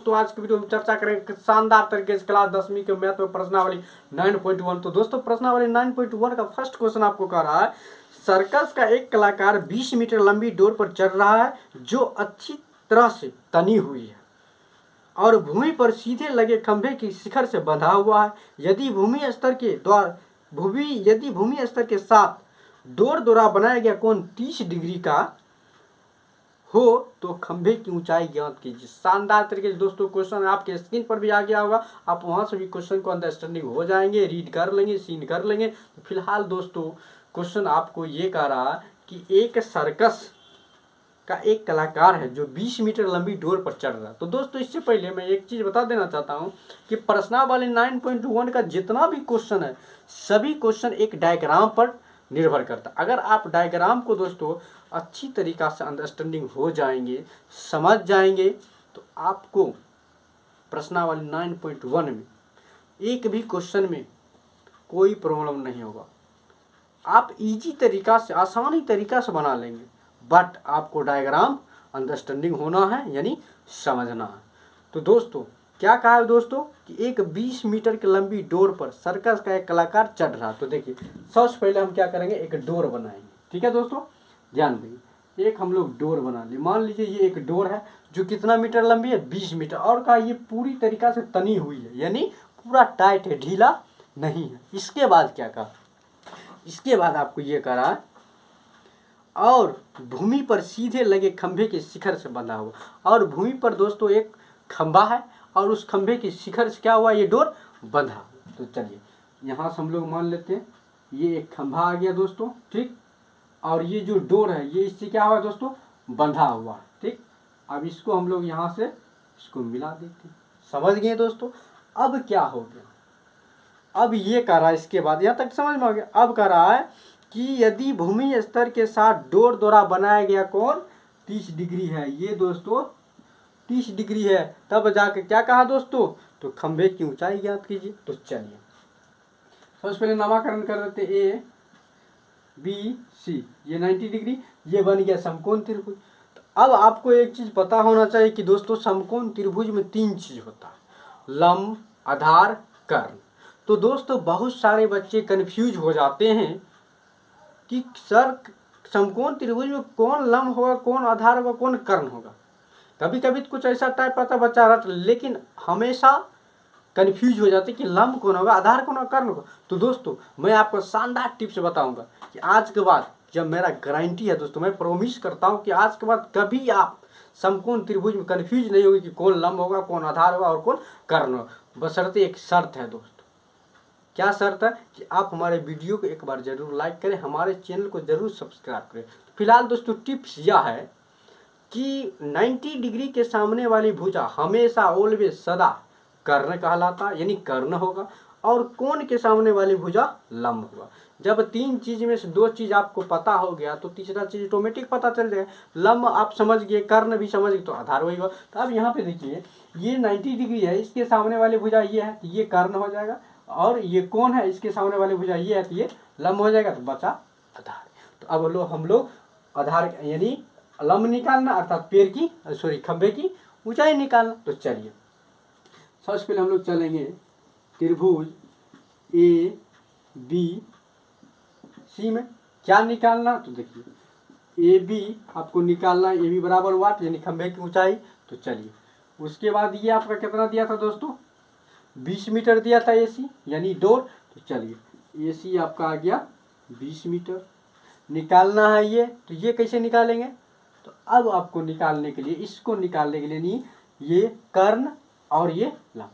तो आज की वीडियो में चर्चा करेंगे शानदार तरीके से क्लास 10वीं के मैथ में प्रश्नावली 9.1। तो दोस्तों प्रश्नावली 9.1 का फर्स्ट क्वेश्चन आपको कह रहा है, सर्कस का एक कलाकार 20 मीटर लंबी डोर पर चढ़ रहा है जो अच्छी तरह से तनी हुई है और भूमि पर सीधे लगे खंभे की शिखर से बंधा हुआ है। यदि भूमि स्तर के साथ डोर द्वारा बनाया गया कोण 30 डिग्री का हो तो खंभे की ऊंचाई ज्ञात कीजिए। शानदार तरीके से दोस्तों क्वेश्चन आपके स्क्रीन पर भी आ गया होगा, आप वहां से भी क्वेश्चन को अंडरस्टैंडिंग हो जाएंगे, रीड कर लेंगे, सीन कर लेंगे। तो फिलहाल दोस्तों क्वेश्चन आपको ये कह रहा कि एक सर्कस का एक कलाकार है जो 20 मीटर लंबी डोर पर चढ़ रहा है। तो दोस्तों इससे पहले मैं एक चीज बता देना चाहता हूँ कि प्रश्नावली 9.1 का जितना भी क्वेश्चन है सभी क्वेश्चन एक डायग्राम पर निर्भर करता है। अगर आप डायग्राम को दोस्तों अच्छी तरीका से अंडरस्टैंडिंग हो जाएंगे, समझ जाएंगे, तो आपको प्रश्नावली 9.1 में एक भी क्वेश्चन में कोई प्रॉब्लम नहीं होगा। आप इजी तरीका से, आसानी तरीका से बना लेंगे, बट आपको डायग्राम अंडरस्टैंडिंग होना है, यानी समझना है। तो दोस्तों क्या कहा है दोस्तों कि एक 20 मीटर की लंबी डोर पर सर्कस का एक कलाकार चढ़ रहा। तो देखिए सबसे पहले हम क्या करेंगे, एक डोर बनाएंगे। ठीक है दोस्तों, ध्यान देंगे, एक हम लोग डोर बना लिए। मान लीजिए ये एक डोर है जो कितना मीटर लंबी है, 20 मीटर, और कहा ये पूरी तरीका से तनी हुई है, यानी पूरा टाइट है, ढीला नहीं है। इसके बाद क्या कहा, इसके बाद आपको ये कह रहा है और भूमि पर सीधे लगे खंभे के शिखर से बंधा हुआ। और भूमि पर दोस्तों एक खंभा है और उस खंभे की शिखर से क्या हुआ, ये डोर बंधा। तो चलिए यहाँ से हम लोग मान लेते हैं ये एक खंभा आ गया दोस्तों, ठीक, और ये जो डोर है ये इससे क्या हुआ दोस्तों, बंधा हुआ, ठीक। अब इसको हम लोग यहाँ से इसको मिला देते हैं। समझ गए दोस्तों। अब क्या हो गया, अब ये कह रहा है, इसके बाद यहाँ तक समझ में आ गया। अब कह रहा है कि यदि भूमि स्तर के साथ डोर द्वारा बनाया गया कोण 30 डिग्री है, ये दोस्तों 30 डिग्री है, तब जाके क्या कहा दोस्तों, तो खंभे की ऊंचाई ज्ञात कीजिए। तो चलिए सबसे पहले नामकरण कर देते, ए बी सी, ये 90 डिग्री, ये बन गया समकोण त्रिभुज। तो अब आपको एक चीज पता होना चाहिए कि दोस्तों समकोण त्रिभुज में 3 चीज होता है, लंब, आधार, कर्ण। तो दोस्तों बहुत सारे बच्चे कंफ्यूज हो जाते हैं कि सर समकोण त्रिभुज में कौन लंब होगा, कौन आधार होगा, कौन कर्ण होगा। कभी कभी कुछ ऐसा टाइप आता बच्चा रट, लेकिन हमेशा कंफ्यूज हो जाते कि लंब कौन होगा, आधार कौन होगा, कर्ण होगा। तो दोस्तों मैं आपको शानदार टिप्स बताऊंगा कि आज के बाद, जब मेरा गारंटी है दोस्तों, मैं प्रॉमिस करता हूं कि आज के बाद कभी आप समकोण त्रिभुज में कंफ्यूज नहीं होगी कि कौन लंब होगा, कौन आधार होगा और कौन कर्ण होगा। बशर्ते एक शर्त है दोस्तों, क्या शर्त है कि आप हमारे वीडियो को एक बार जरूर लाइक करें, हमारे चैनल को जरूर सब्सक्राइब करें। फिलहाल दोस्तों टिप्स यह है कि 90 डिग्री के सामने वाली भुजा हमेशा ऑलवेज सदा कर्ण कहलाता, यानी कर्ण होगा, और कोण के सामने वाली भुजा लंब होगा। जब 3 चीज में से 2 चीज आपको पता हो गया तो तीसरा चीज ऑटोमेटिक पता चल जाएगा। लंब आप समझ गए, कर्ण भी समझ गए, तो आधार वही होगा। तो अब यहाँ पे देखिए ये 90 डिग्री है, इसके सामने वाली भुजा ये है, तो ये कर्ण हो जाएगा, और ये कौन है, इसके सामने वाली भुजा ये है, तो ये लंब हो जाएगा, तो बचा आधार। तो अब हम लोग आधार यानी लंब निकालना, अर्थात खंभे की ऊंचाई निकालना। तो चलिए सबसे पहले हम लोग चलेंगे त्रिभुज ए बी सी में क्या निकालना। तो देखिए ए बी आपको निकालना है, ए बी बराबर वाट यानी खंभे की ऊंचाई। तो चलिए उसके बाद ये आपका कितना दिया था दोस्तों, 20 मीटर दिया था एसी यानी डोर। तो चलिए एसी आपका आ गया 20 मीटर, निकालना है ये। तो ये कैसे निकालेंगे, तो अब आपको निकालने के लिए, इसको निकालने के लिए नहीं, ये कर्ण और ये लंब।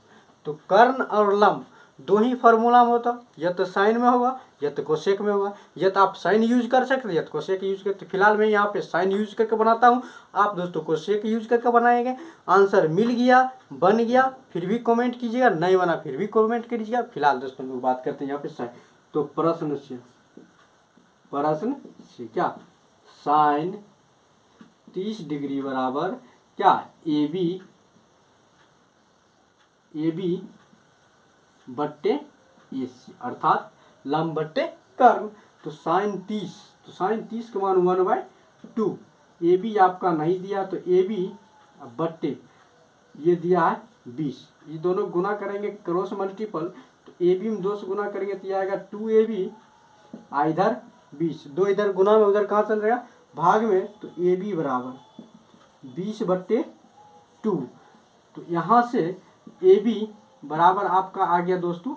तो कर्ण और लंब दो ही फार्मूला में होता, या तो साइन में होगा या तो कोसेक में होगा, या तो आप साइन यूज कर सकते हैं या तो कोसेक यूज करते। फिलहाल मैं यहाँ पे साइन यूज करके बनाता हूँ, आप दोस्तों कोसेक यूज करके बनाएंगे। आंसर मिल गया, बन गया, फिर भी कमेंट कीजिएगा, नहीं बना फिर भी कमेंट कीजिएगा। फिलहाल दोस्तों लोग बात करते हैं यहाँ पे साइन। तो प्रश्न से क्या, साइन 30 डिग्री बराबर क्या, ए बी बट्टे ए सी, अर्थात लंब बट्टे कर्ण। तो साइन 30, तो साइन 30 का मान 1/2। ए बी आपका नहीं दिया तो ए बी बट्टे ये दिया है 20, ये दोनों गुना करेंगे क्रॉस मल्टीपल, तो ए बी में 2 से गुना करेंगे तो ये आएगा 2AB, इधर 20, 2 इधर गुना में उधर कहाँ चल जाएगा भाग में, तो ए बी बराबर 20/2। तो यहाँ से ए बी बराबर आपका आ गया दोस्तों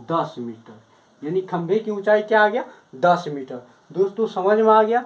10 मीटर, यानी खंभे की ऊंचाई क्या आ गया 10 मीटर। दोस्तों समझ में आ गया।